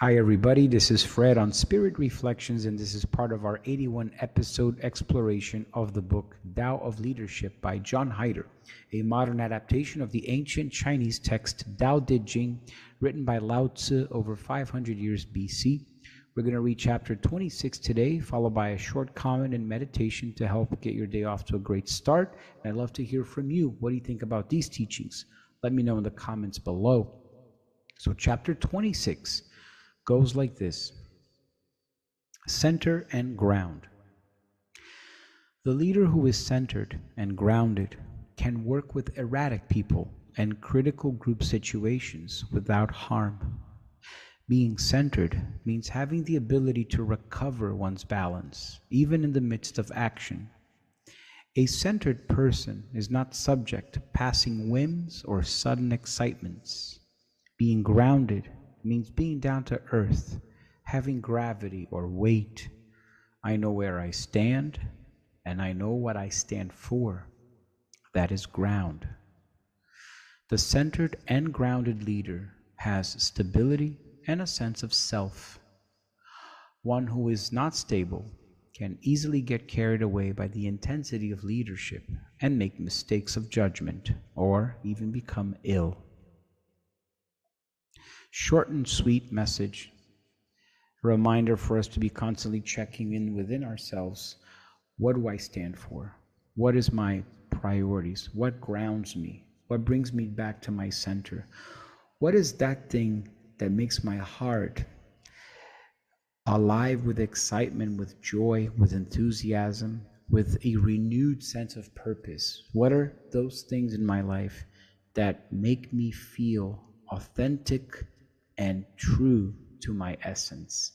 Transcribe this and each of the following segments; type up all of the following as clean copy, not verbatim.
Hi, everybody. This is Fred on Spirit Reflections, and this is part of our 81 episode exploration of the book Tao of Leadership by John Heider, a modern adaptation of the ancient Chinese text Tao Te Ching, written by Lao Tzu over 500 years BC. We're going to read chapter 26 today, followed by a short comment and meditation to help get your day off to a great start. And I'd love to hear from you. What do you think about these teachings? Let me know in the comments below. So, chapter 26 goes like this: center and ground. The leader who is centered and grounded can work with erratic people and critical group situations without harm. Being centered means having the ability to recover one's balance, even in the midst of action. A centered person is not subject to passing whims or sudden excitements. Being grounded means being down to earth, having gravity or weight. I know where I stand, and I know what I stand for. That is ground. The centered and grounded leader has stability and a sense of self. One who is not stable can easily get carried away by the intensity of leadership and make mistakes of judgment, or even become ill. Short and sweet message. A reminder for us to be constantly checking in within ourselves. What do I stand for? What is my priorities? What grounds me? What brings me back to my center? What is that thing that makes my heart alive with excitement, with joy, with enthusiasm, with a renewed sense of purpose? What are those things in my life that make me feel authentic and true to my essence?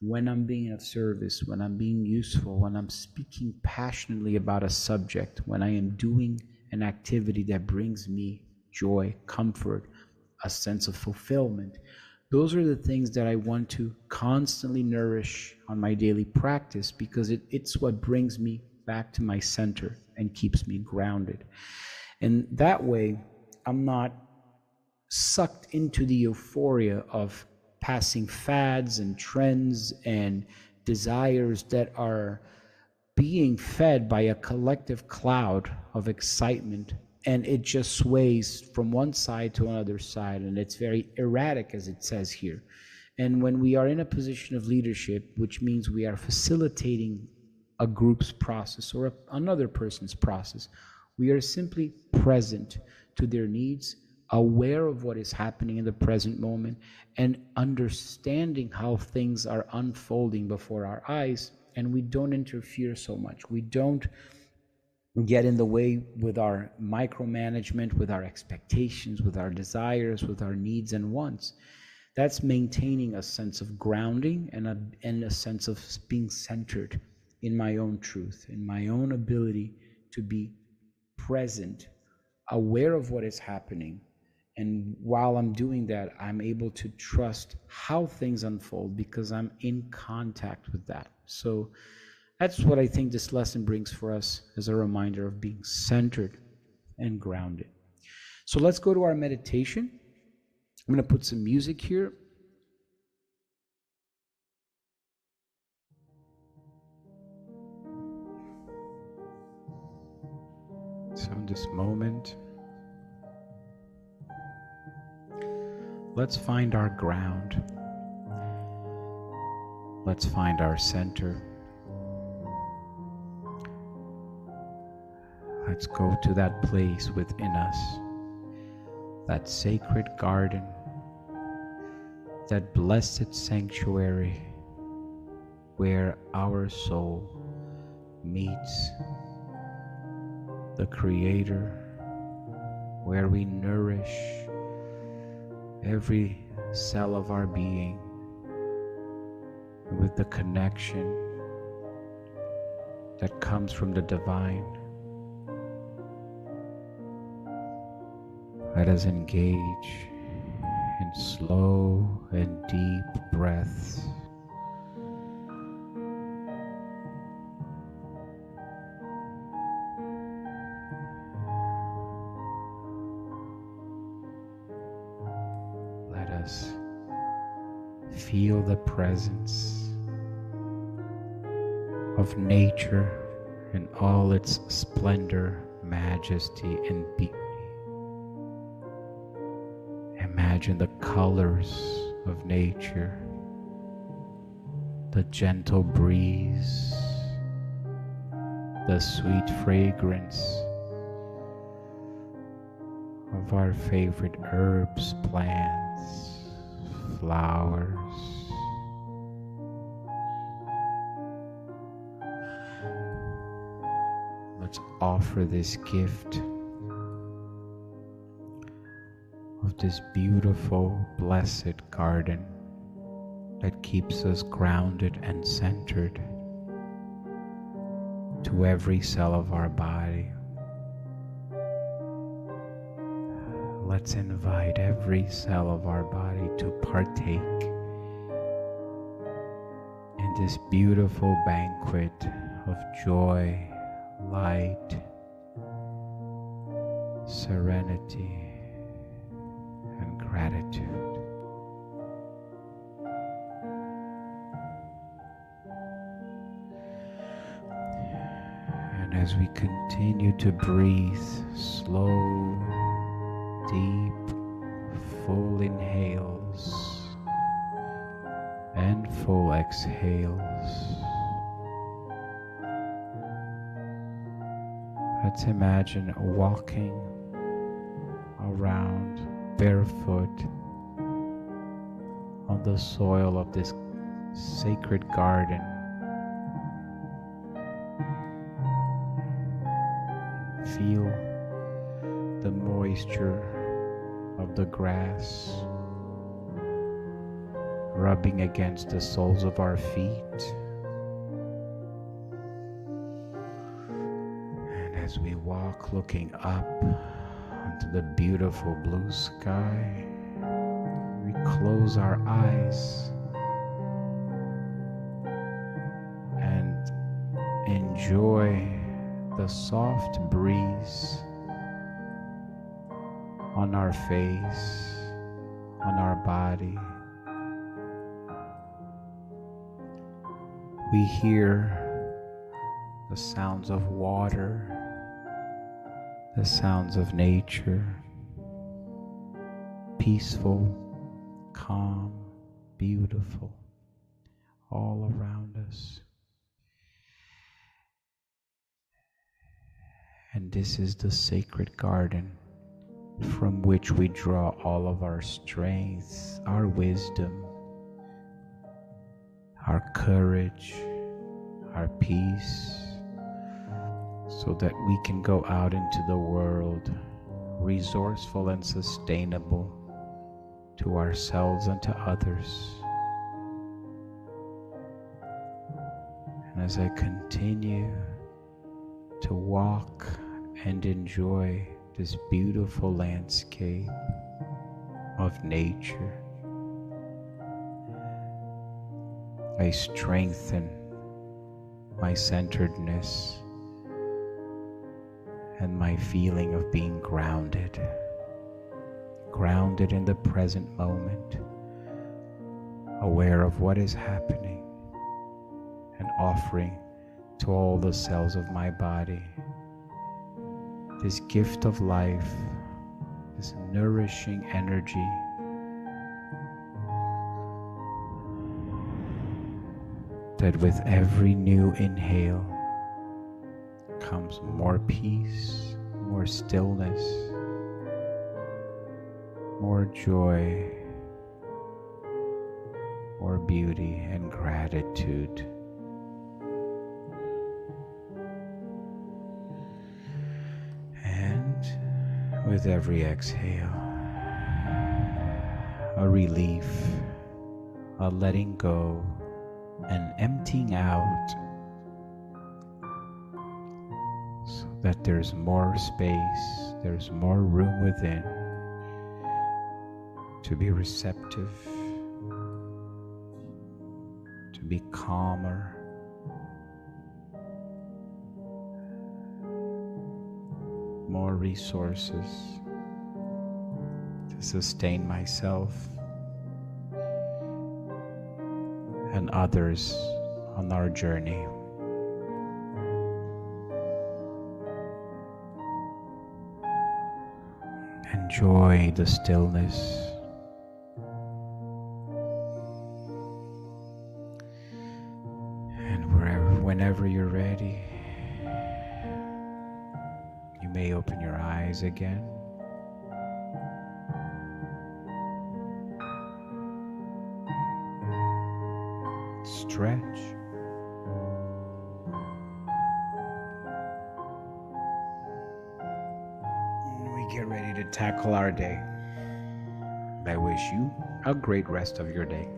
When I'm being of service, when I'm being useful, when I'm speaking passionately about a subject, when I am doing an activity that brings me joy, comfort, a sense of fulfillment, those are the things that I want to constantly nourish on my daily practice, because it's what brings me back to my center and keeps me grounded. And that way, I'm not sucked into the euphoria of passing fads and trends and desires that are being fed by a collective cloud of excitement, and it just sways from one side to another side, and it's very erratic, as it says here. And when we are in a position of leadership, which means we are facilitating a group's process or another person's process, we are simply present to their needs, aware of what is happening in the present moment, and understanding how things are unfolding before our eyes. And we don't interfere so much. We don't get in the way with our micromanagement, with our expectations, with our desires, with our needs and wants. That's maintaining a sense of grounding and a sense of being centered in my own truth, in my own ability to be present, aware of what is happening. And while I'm doing that, I'm able to trust how things unfold because I'm in contact with that. So that's what I think this lesson brings for us as a reminder of being centered and grounded. So let's go to our meditation. I'm going to put some music here. So in this moment, let's find our ground. Let's find our center. Let's go to that place within us, that sacred garden, that blessed sanctuary where our soul meets the Creator, where we nourish every cell of our being with the connection that comes from the divine. Let us engage in slow and deep breaths. Let us feel the presence of nature in all its splendor, majesty, and beauty. Imagine the colors of nature, the gentle breeze, the sweet fragrance of our favorite herbs, plants, flowers. Let's offer this gift of this beautiful, blessed garden that keeps us grounded and centered to every cell of our body. Let's invite every cell of our body to partake in this beautiful banquet of joy, light, serenity, and gratitude. And as we continue to breathe, slow, deep, full inhales and full exhales, let's imagine walking around barefoot on the soil of this sacred garden. Feel the moisture of the grass rubbing against the soles of our feet. And as we walk looking up onto the beautiful blue sky, we close our eyes and enjoy the soft breeze on our face, on our body. We hear the sounds of water, the sounds of nature, peaceful, calm, beautiful, all around us. And this is the sacred garden from which we draw all of our strength, our wisdom, our courage, our peace, so that we can go out into the world resourceful and sustainable to ourselves and to others. And as I continue to walk and enjoy this beautiful landscape of nature, I strengthen my centeredness and my feeling of being grounded in the present moment, aware of what is happening, and offering to all the cells of my body this gift of life, this nourishing energy that with every new inhale comes more peace, more stillness, more joy, more beauty and gratitude. And with every exhale, a relief, a letting go, an emptying out, so that there's more space, there's more room within to be receptive, to be calmer, more resources to sustain myself and others on our journey. Enjoy the stillness. And whenever you're ready, you may open your eyes again. Stretch. We get ready to tackle our day. I wish you a great rest of your day.